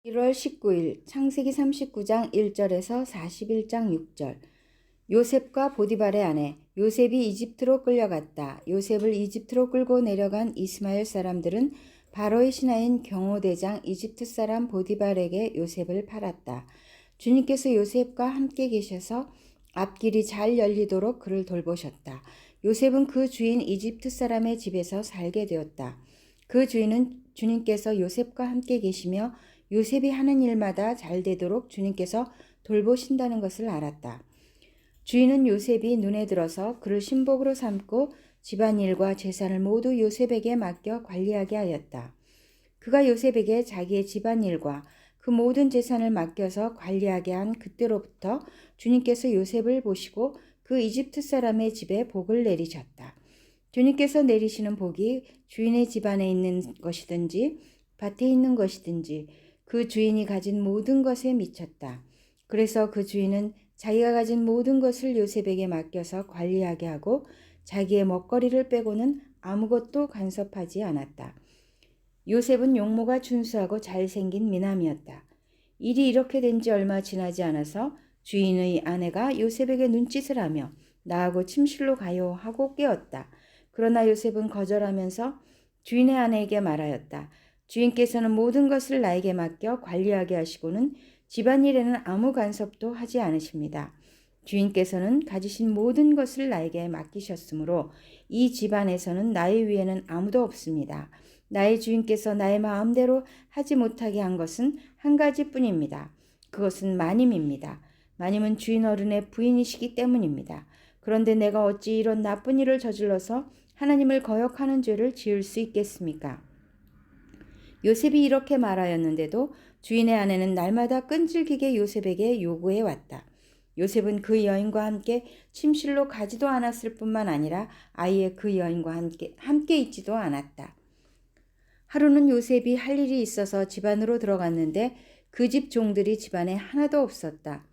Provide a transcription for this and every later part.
1월 19일 창세기 39장 1절에서 41장 6절. 요셉과 보디발의 아내. 요셉이 이집트로 끌려갔다. 요셉을 이집트로 끌고 내려간 이스마엘 사람들은 바로의 신하인 경호대장 이집트 사람 보디발에게 요셉을 팔았다. 주님께서 요셉과 함께 계셔서 앞길이 잘 열리도록 그를 돌보셨다. 요셉은 그 주인 이집트 사람의 집에서 살게 되었다. 그 주인은 주님께서 요셉과 함께 계시며 요셉이 하는 일마다 잘 되도록 주님께서 돌보신다는 것을 알았다. 주인은 요셉이 눈에 들어서 그를 신복으로 삼고 집안일과 재산을 모두 요셉에게 맡겨 관리하게 하였다. 그가 요셉에게 자기의 집안일과 그 모든 재산을 맡겨서 관리하게 한 그때로부터 주님께서 요셉을 보시고 그 이집트 사람의 집에 복을 내리셨다. 주님께서 내리시는 복이 주인의 집안에 있는 것이든지 밭에 있는 것이든지 그 주인이 가진 모든 것에 미쳤다. 그래서 그 주인은 자기가 가진 모든 것을 요셉에게 맡겨서 관리하게 하고 자기의 먹거리를 빼고는 아무것도 간섭하지 않았다. 요셉은 용모가 준수하고 잘생긴 미남이었다. 일이 이렇게 된 지 얼마 지나지 않아서 주인의 아내가 요셉에게 눈짓을 하며 나하고 침실로 가요 하고 깨웠다. 그러나 요셉은 거절하면서 주인의 아내에게 말하였다. 주인께서는 모든 것을 나에게 맡겨 관리하게 하시고는 집안일에는 아무 간섭도 하지 않으십니다. 주인께서는 가지신 모든 것을 나에게 맡기셨으므로 이 집안에서는 나의 위에는 아무도 없습니다. 나의 주인께서 나의 마음대로 하지 못하게 한 것은 한 가지뿐입니다. 그것은 마님입니다. 마님은 주인 어른의 부인이시기 때문입니다. 그런데 내가 어찌 이런 나쁜 일을 저질러서 하나님을 거역하는 죄를 지을 수 있겠습니까? 요셉이 이렇게 말하였는데도 주인의 아내는 날마다 끈질기게 요셉에게 요구해 왔다. 요셉은 그 여인과 함께 침실로 가지도 않았을 뿐만 아니라 아예 그 여인과 함께 있지도 않았다. 하루는 요셉이 할 일이 있어서 집 안으로 들어갔는데 그 집 종들이 집안에 하나도 없었다.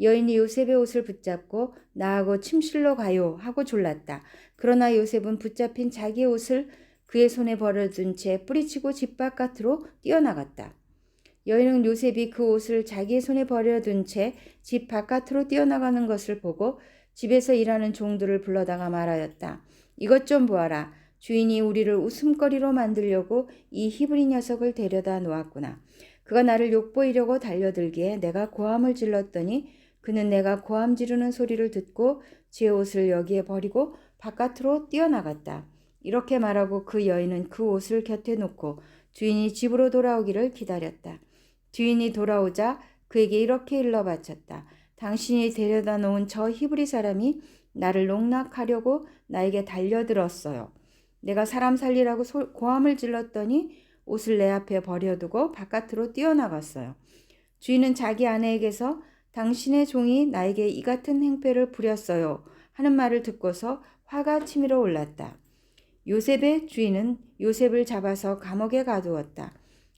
여인이 요셉의 옷을 붙잡고 나하고 침실로 가요 하고 졸랐다. 그러나 요셉은 붙잡힌 자기의 옷을 그의 손에 버려둔 채 뿌리치고 집 바깥으로 뛰어나갔다. 여인은 요셉이 그 옷을 자기의 손에 버려둔 채 집 바깥으로 뛰어나가는 것을 보고 집에서 일하는 종들을 불러다가 말하였다. 이것 좀 보아라. 주인이 우리를 웃음거리로 만들려고 이 히브리 녀석을 데려다 놓았구나. 그가 나를 욕보이려고 달려들기에 내가 고함을 질렀더니 그는 내가 고함 지르는 소리를 듣고 제 옷을 여기에 버리고 바깥으로 뛰어나갔다. 이렇게 말하고 그 여인은 그 옷을 곁에 놓고 주인이 집으로 돌아오기를 기다렸다. 주인이 돌아오자 그에게 이렇게 일러 바쳤다. 당신이 데려다 놓은 저 히브리 사람이 나를 농락하려고 나에게 달려들었어요. 내가 사람 살리라고 고함을 질렀더니 옷을 내 앞에 버려두고 바깥으로 뛰어나갔어요. 주인은 자기 아내에게서 당신의 종이 나에게 이 같은 행패를 부렸어요 하는 말을 듣고서 화가 치밀어 올랐다. 요셉의 주인은 요셉을 잡아서 감옥에 가두었다.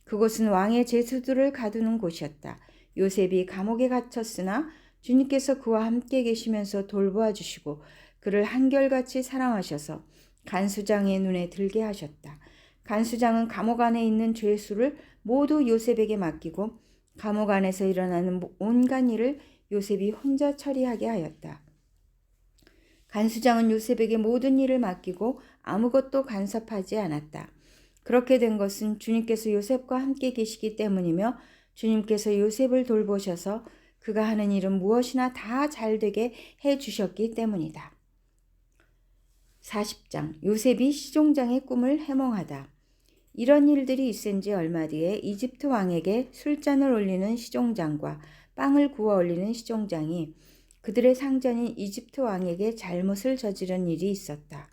그곳은 왕의 제수들을 가두는 곳이었다. 요셉이 감옥에 갇혔으나 주님께서 그와 함께 계시면서 돌보아 주시고 그를 한결같이 사랑하셔서 간수장의 눈에 들게 하셨다. 간수장은 감옥 안에 있는 죄수를 모두 요셉에게 맡기고 감옥 안에서 일어나는 온갖 일을 요셉이 혼자 처리하게 하였다. 간수장은 요셉에게 모든 일을 맡기고 아무것도 간섭하지 않았다. 그렇게 된 것은 주님께서 요셉과 함께 계시기 때문이며 주님께서 요셉을 돌보셔서 그가 하는 일은 무엇이나 다 잘되게 해주셨기 때문이다. 40장 요셉이 시종장의 꿈을 해몽하다. 이런 일들이 있은 지 얼마 뒤에 이집트 왕에게 술잔을 올리는 시종장과 빵을 구워 올리는 시종장이 그들의 상전인 이집트 왕에게 잘못을 저지른 일이 있었다.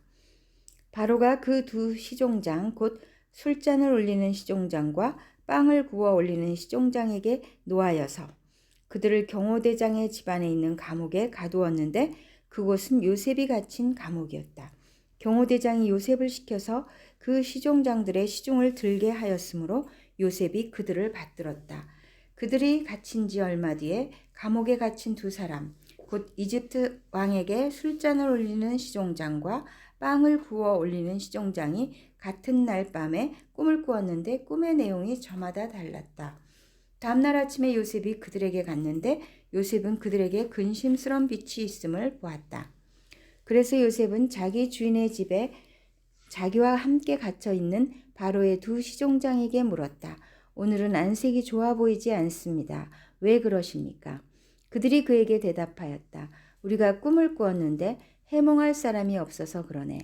바로가 그 두 시종장 곧 술잔을 올리는 시종장과 빵을 구워 올리는 시종장에게 노하여서 그들을 경호대장의 집안에 있는 감옥에 가두었는데 그곳은 요셉이 갇힌 감옥이었다. 경호대장이 요셉을 시켜서 그 시종장들의 시중을 들게 하였으므로 요셉이 그들을 받들었다. 그들이 갇힌 지 얼마 뒤에 감옥에 갇힌 두 사람 곧 이집트 왕에게 술잔을 올리는 시종장과 빵을 구워 올리는 시종장이 같은 날 밤에 꿈을 꾸었는데 꿈의 내용이 저마다 달랐다. 다음날 아침에 요셉이 그들에게 갔는데 요셉은 그들에게 근심스러운 빛이 있음을 보았다. 그래서 요셉은 자기 주인의 집에 자기와 함께 갇혀 있는 바로의 두 시종장에게 물었다. 오늘은 안색이 좋아 보이지 않습니다. 왜 그러십니까? 그들이 그에게 대답하였다. 우리가 꿈을 꾸었는데 해몽할 사람이 없어서 그러네.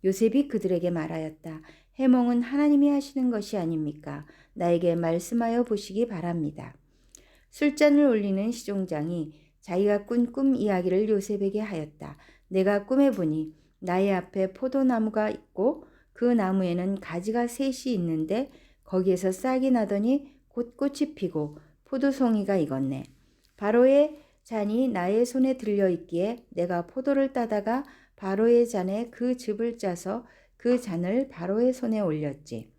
요셉이 그들에게 말하였다. 해몽은 하나님이 하시는 것이 아닙니까? 나에게 말씀하여 보시기 바랍니다. 술잔을 올리는 시종장이 자기가 꾼 꿈 이야기를 요셉에게 하였다. 내가 꿈에 보니 나의 앞에 포도나무가 있고 그 나무에는 가지가 셋이 있는데 거기에서 싹이 나더니 곧 꽃이 피고 포도송이가 익었네. 바로의 잔이 나의 손에 들려 있기에 내가 포도를 따다가 바로의 잔에 그 즙을 짜서 그 잔을 바로의 손에 올렸지.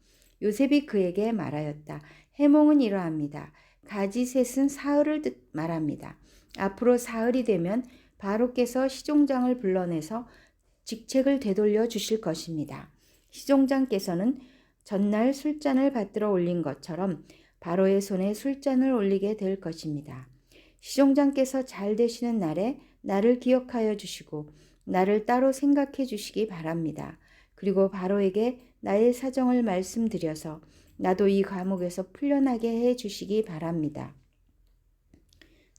요셉이 그에게 말하였다. 해몽은 이러합니다. 가지 셋은 사흘을 말합니다. 앞으로 사흘이 되면 바로께서 시종장을 불러내서 직책을 되돌려 주실 것입니다. 시종장께서는 전날 술잔을 받들어 올린 것처럼 바로의 손에 술잔을 올리게 될 것입니다. 시종장께서 잘 되시는 날에 나를 기억하여 주시고 나를 따로 생각해 주시기 바랍니다. 그리고 바로에게 나의 사정을 말씀드려서 나도 이 감옥에서 풀려나게 해 주시기 바랍니다.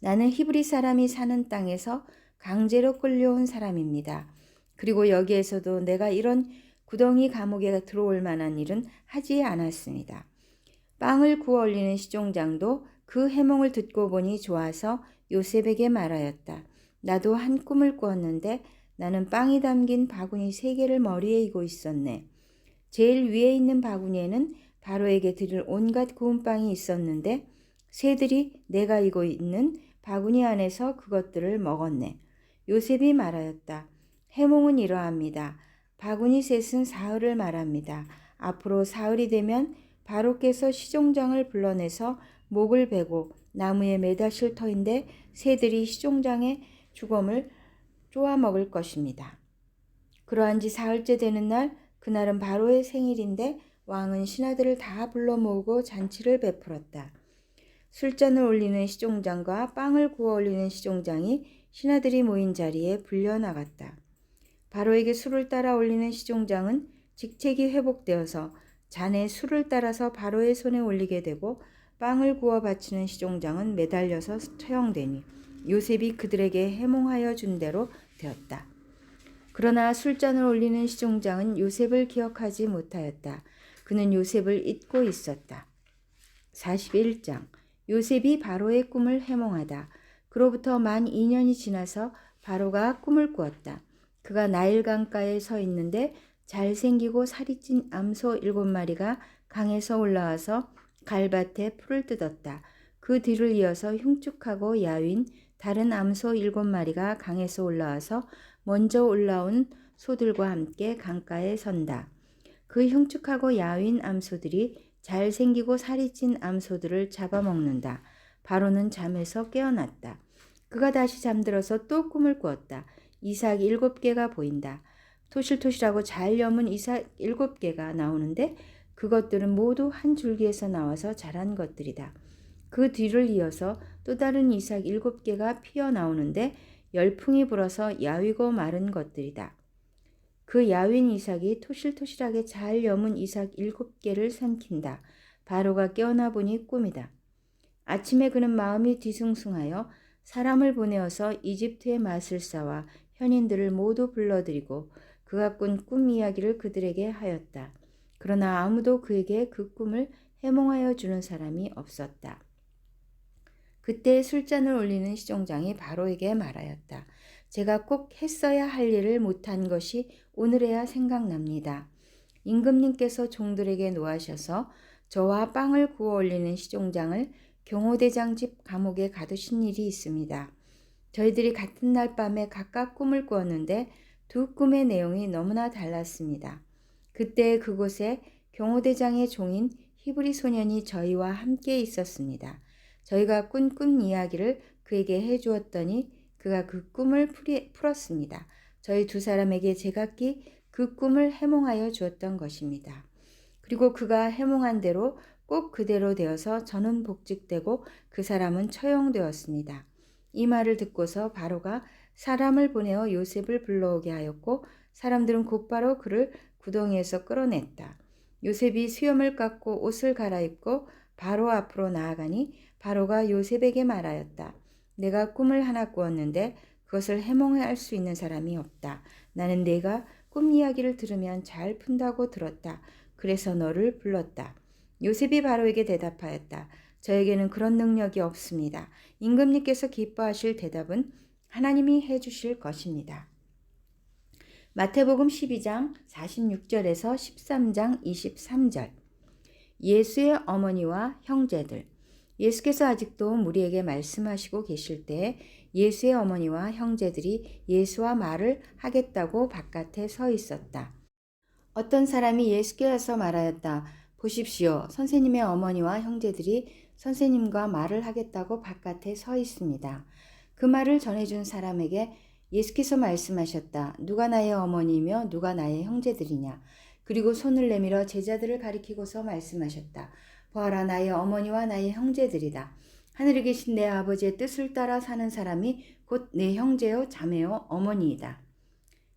나는 히브리 사람이 사는 땅에서 강제로 끌려온 사람입니다. 그리고 여기에서도 내가 이런 구덩이 감옥에 들어올 만한 일은 하지 않았습니다. 빵을 구워 올리는 시종장도 그 해몽을 듣고 보니 좋아서 요셉에게 말하였다. 나도 한 꿈을 꾸었는데 나는 빵이 담긴 바구니 3개를 머리에 이고 있었네. 제일 위에 있는 바구니에는 바로에게 드릴 온갖 구운 빵이 있었는데 새들이 내가 이고 있는 바구니 안에서 그것들을 먹었네. 요셉이 말하였다. 해몽은 이러합니다. 바구니 셋은 사흘을 말합니다. 앞으로 사흘이 되면 바로께서 시종장을 불러내서 목을 베고 나무에 매다실 터인데 새들이 시종장의 주검을 쪼아 먹을 것입니다. 그러한 지 사흘째 되는 날, 그날은 바로의 생일인데 왕은 신하들을 다 불러 모으고 잔치를 베풀었다. 술잔을 올리는 시종장과 빵을 구워 올리는 시종장이 신하들이 모인 자리에 불려나갔다. 바로에게 술을 따라 올리는 시종장은 직책이 회복되어서 잔에 술을 따라서 바로의 손에 올리게 되고 빵을 구워 바치는 시종장은 매달려서 처형되니 요셉이 그들에게 해몽하여 준 대로 되었다. 그러나 술잔을 올리는 시종장은 요셉을 기억하지 못하였다. 그는 요셉을 잊고 있었다. 41장 요셉이 바로의 꿈을 해몽하다. 그로부터 만 2년이 지나서 바로가 꿈을 꾸었다. 그가 나일 강가에 서 있는데 잘생기고 살이 찐 암소 7마리가 강에서 올라와서 갈밭에 풀을 뜯었다. 그 뒤를 이어서 흉측하고 야윈 다른 암소 7마리가 강에서 올라와서 먼저 올라온 소들과 함께 강가에 선다. 그 흉측하고 야윈 암소들이 잘생기고 살이 찐 암소들을 잡아먹는다. 바로는 잠에서 깨어났다. 그가 다시 잠들어서 또 꿈을 꾸었다. 이삭 7개가 보인다. 토실토실하고 잘 여문 이삭 7개가 나오는데 그것들은 모두 한 줄기에서 나와서 자란 것들이다. 그 뒤를 이어서 또 다른 이삭 7개가 피어나오는데 열풍이 불어서 야위고 마른 것들이다. 그 야윈 이삭이 토실토실하게 잘 여문 이삭 7개를 삼킨다. 바로가 깨어나 보니 꿈이다. 아침에 그는 마음이 뒤숭숭하여 사람을 보내어서 이집트의 마술사와 현인들을 모두 불러들이고 그가 꾼 꿈 이야기를 그들에게 하였다. 그러나 아무도 그에게 그 꿈을 해몽하여 주는 사람이 없었다. 그때 술잔을 올리는 시종장이 바로에게 말하였다. 제가 꼭 했어야 할 일을 못한 것이 오늘에야 생각납니다. 임금님께서 종들에게 노하셔서 저와 빵을 구워 올리는 시종장을 경호대장 집 감옥에 가두신 일이 있습니다. 저희들이 같은 날 밤에 각각 꿈을 꾸었는데 두 꿈의 내용이 너무나 달랐습니다. 그때 그곳에 경호대장의 종인 히브리 소년이 저희와 함께 있었습니다. 저희가 꾼 꿈 이야기를 그에게 해주었더니 그가 그 꿈을 풀었습니다. 저희 두 사람에게 제각기 그 꿈을 해몽하여 주었던 것입니다. 그리고 그가 해몽한 대로 꼭 그대로 되어서 저는 복직되고 그 사람은 처형되었습니다. 이 말을 듣고서 바로가 사람을 보내어 요셉을 불러오게 하였고 사람들은 곧바로 그를 구덩이에서 끌어냈다. 요셉이 수염을 깎고 옷을 갈아입고 바로 앞으로 나아가니 바로가 요셉에게 말하였다. 내가 꿈을 하나 꾸었는데 그것을 해몽할 수 있는 사람이 없다. 나는 내가 꿈 이야기를 들으면 잘 푼다고 들었다. 그래서 너를 불렀다. 요셉이 바로에게 대답하였다. 저에게는 그런 능력이 없습니다. 임금님께서 기뻐하실 대답은 하나님이 해주실 것입니다. 마태복음 12장 46절에서 13장 23절. 예수의 어머니와 형제들. 예수께서 아직도 무리에게 말씀하시고 계실 때 예수의 어머니와 형제들이 예수와 말을 하겠다고 바깥에 서 있었다. 어떤 사람이 예수께 와서 말하였다. 보십시오. 선생님의 어머니와 형제들이 선생님과 말을 하겠다고 바깥에 서 있습니다. 그 말을 전해준 사람에게 예수께서 말씀하셨다. 누가 나의 어머니이며 누가 나의 형제들이냐. 그리고 손을 내밀어 제자들을 가리키고서 말씀하셨다. 보아라, 나의 어머니와 나의 형제들이다. 하늘에 계신 내 아버지의 뜻을 따라 사는 사람이 곧 내 형제요 자매요 어머니이다.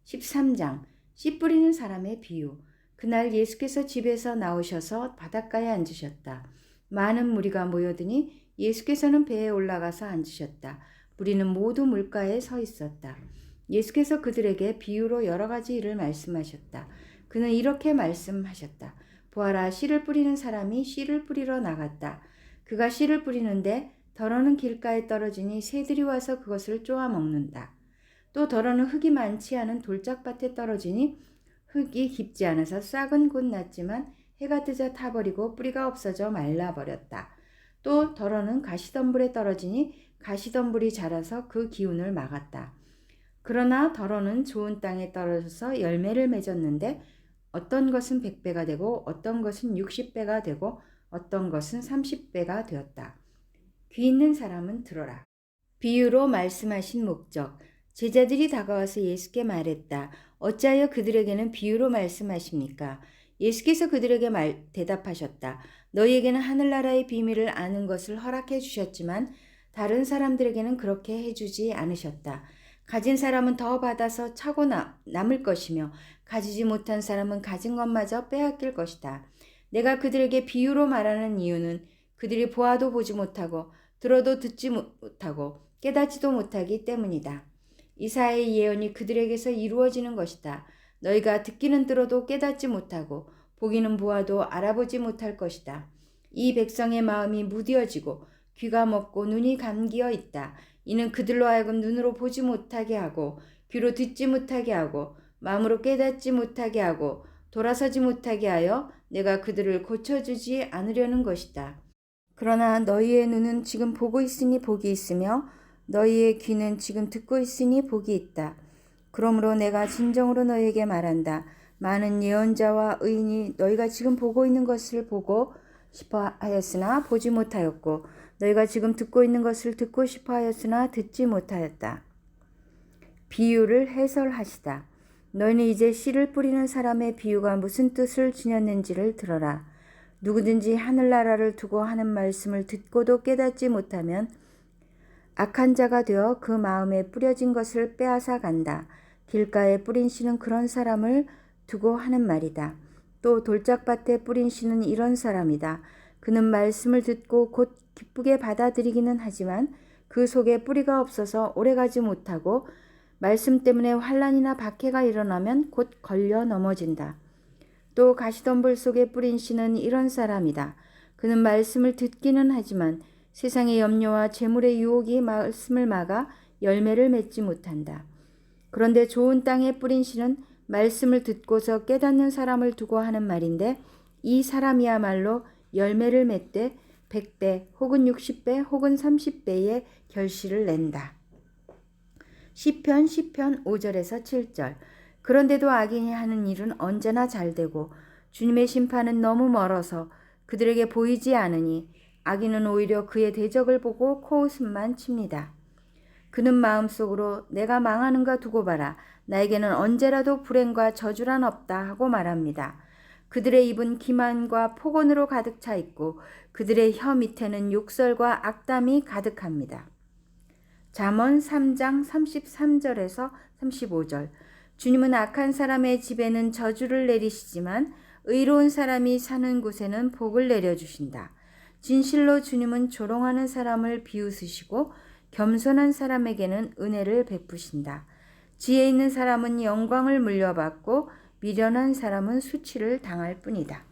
13장 씨 뿌리는 사람의 비유. 그날 예수께서 집에서 나오셔서 바닷가에 앉으셨다. 많은 무리가 모여드니 예수께서는 배에 올라가서 앉으셨다. 무리는 모두 물가에 서 있었다. 예수께서 그들에게 비유로 여러 가지 일을 말씀하셨다. 그는 이렇게 말씀하셨다. 보아라, 씨를 뿌리는 사람이 씨를 뿌리러 나갔다. 그가 씨를 뿌리는데 덜어는 길가에 떨어지니 새들이 와서 그것을 쪼아 먹는다. 또 덜어는 흙이 많지 않은 돌짝밭에 떨어지니 흙이 깊지 않아서 싹은 곧 났지만 해가 뜨자 타버리고 뿌리가 없어져 말라버렸다. 또 덜어는 가시덤불에 떨어지니 가시덤불이 자라서 그 기운을 막았다. 그러나 덜어는 좋은 땅에 떨어져서 열매를 맺었는데 어떤 것은 100배가 되고 어떤 것은 60배가 되고 어떤 것은 30배가 되었다. 귀 있는 사람은 들어라. 비유로 말씀하신 목적. 제자들이 다가와서 예수께 말했다. 어찌하여 그들에게는 비유로 말씀하십니까? 예수께서 그들에게 대답하셨다. 너희에게는 하늘나라의 비밀을 아는 것을 허락해 주셨지만 다른 사람들에게는 그렇게 해주지 않으셨다. 가진 사람은 더 받아서 차고 남을 것이며 가지지 못한 사람은 가진 것마저 빼앗길 것이다. 내가 그들에게 비유로 말하는 이유는 그들이 보아도 보지 못하고 들어도 듣지 못하고 깨닫지도 못하기 때문이다. 이사야의 예언이 그들에게서 이루어지는 것이다. 너희가 듣기는 들어도 깨닫지 못하고 보기는 보아도 알아보지 못할 것이다. 이 백성의 마음이 무디어지고 귀가 먹고 눈이 감기어 있다. 이는 그들로 하여금 눈으로 보지 못하게 하고 귀로 듣지 못하게 하고 마음으로 깨닫지 못하게 하고 돌아서지 못하게 하여 내가 그들을 고쳐주지 않으려는 것이다. 그러나 너희의 눈은 지금 보고 있으니 복이 있으며 너희의 귀는 지금 듣고 있으니 복이 있다. 그러므로 내가 진정으로 너희에게 말한다. 많은 예언자와 의인이 너희가 지금 보고 있는 것을 보고 싶어 하였으나 보지 못하였고 너희가 지금 듣고 있는 것을 듣고 싶어 하였으나 듣지 못하였다. 비유를 해설하시다. 너희는 이제 씨를 뿌리는 사람의 비유가 무슨 뜻을 지녔는지를 들어라. 누구든지 하늘나라를 두고 하는 말씀을 듣고도 깨닫지 못하면 악한 자가 되어 그 마음에 뿌려진 것을 빼앗아 간다. 길가에 뿌린 씨는 그런 사람을 두고 하는 말이다. 또 돌짝밭에 뿌린 씨는 이런 사람이다. 그는 말씀을 듣고 곧 기쁘게 받아들이기는 하지만 그 속에 뿌리가 없어서 오래가지 못하고 말씀 때문에 환난이나 박해가 일어나면 곧 걸려 넘어진다. 또 가시덤불 속에 뿌린 씨는 이런 사람이다. 그는 말씀을 듣기는 하지만 세상의 염려와 재물의 유혹이 말씀을 막아 열매를 맺지 못한다. 그런데 좋은 땅에 뿌린 씨는 말씀을 듣고서 깨닫는 사람을 두고 하는 말인데 이 사람이야말로 열매를 맺되 100배 혹은 60배 혹은 30배의 결실을 낸다. 시편 5절에서 7절. 그런데도 악인이 하는 일은 언제나 잘되고 주님의 심판은 너무 멀어서 그들에게 보이지 않으니 악인은 오히려 그의 대적을 보고 코웃음만 칩니다. 그는 마음속으로 내가 망하는가 두고 봐라. 나에게는 언제라도 불행과 저주란 없다 하고 말합니다. 그들의 입은 기만과 폭언으로 가득 차 있고 그들의 혀 밑에는 욕설과 악담이 가득합니다. 잠언 3장 33절에서 35절. 주님은 악한 사람의 집에는 저주를 내리시지만 의로운 사람이 사는 곳에는 복을 내려주신다. 진실로 주님은 조롱하는 사람을 비웃으시고 겸손한 사람에게는 은혜를 베푸신다. 지혜 있는 사람은 영광을 물려받고 미련한 사람은 수치를 당할 뿐이다.